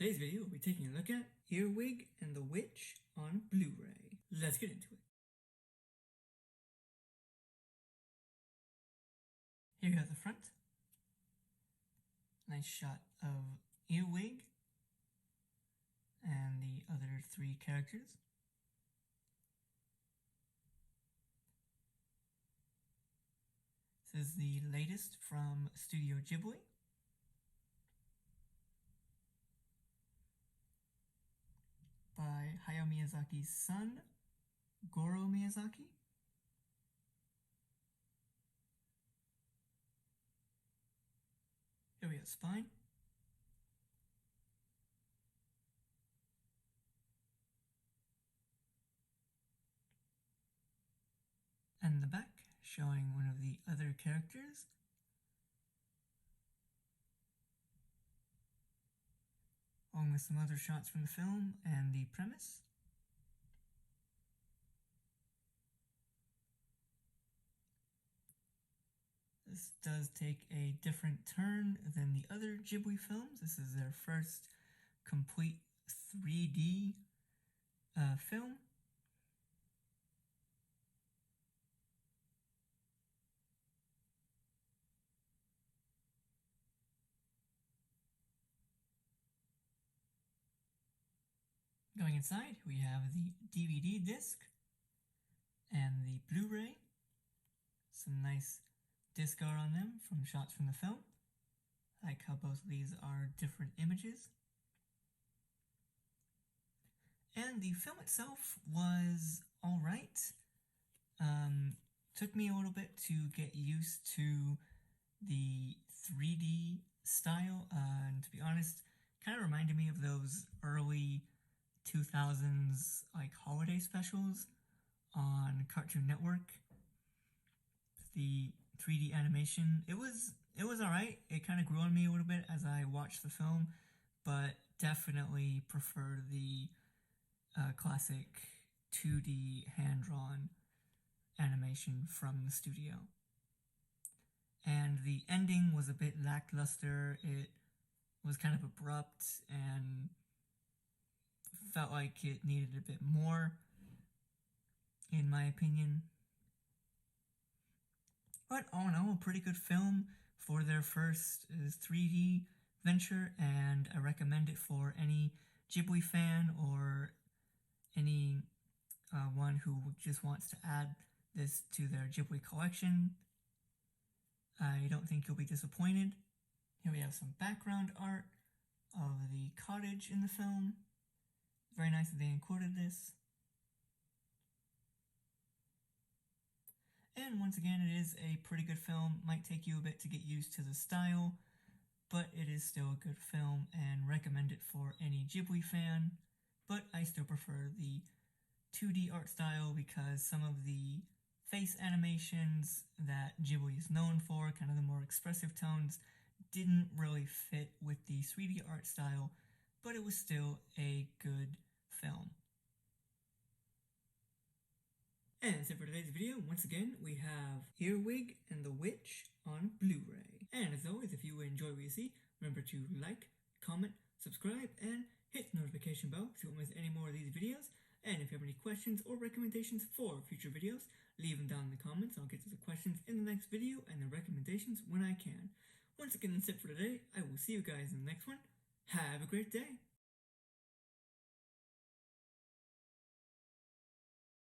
today's video, we'll be taking a look at Earwig and the Witch on Blu-ray. Let's get into it. Here you have the front. Nice shot of Earwig and the other three characters. This is the latest from Studio Ghibli. By Hayao Miyazaki's son, Goro Miyazaki. Here we have spine. And the back, showing one of the other characters. Along with some other shots from the film and the premise. This does take a different turn than the other Ghibli films. This is their first complete 3D film. Going inside, we have the DVD disc and the Blu-ray. Some nice disc art on them from shots from the film. I like how both of these are different images. And the film itself was alright. Took me a little bit to get used to the 3D style, and to be honest, kind of reminded me of those early 2000s like holiday specials on Cartoon Network. The 3D animation, it was alright. It kind of grew on me a little bit as I watched the film, but definitely prefer the classic 2D hand-drawn animation from the studio. And the ending was a bit lackluster. It was kind of abrupt and felt like it needed a bit more, in my opinion. But all in all, a pretty good film for their first 3D venture, and I recommend it for any Ghibli fan or any one who just wants to add this to their Ghibli collection. I don't think you'll be disappointed. Here we have some background art of the cottage in the film. Very nice that they included this. And once again, it is a pretty good film. Might take you a bit to get used to the style, but it is still a good film and recommend it for any Ghibli fan. But I still prefer the 2D art style because some of the face animations that Ghibli is known for, kind of the more expressive tones, didn't really fit with the 3D art style, but it was still a good film. And that's it for today's video. Once again, we have Earwig and the Witch on Blu-ray. And as always, if you enjoy what you see, remember to like, comment, subscribe, and hit the notification bell so you won't miss any more of these videos. And if you have any questions or recommendations for future videos, leave them down in the comments. I'll get to the questions in the next video and the recommendations when I can. Once again, that's it for today. I will see you guys in the next one. Have a great day.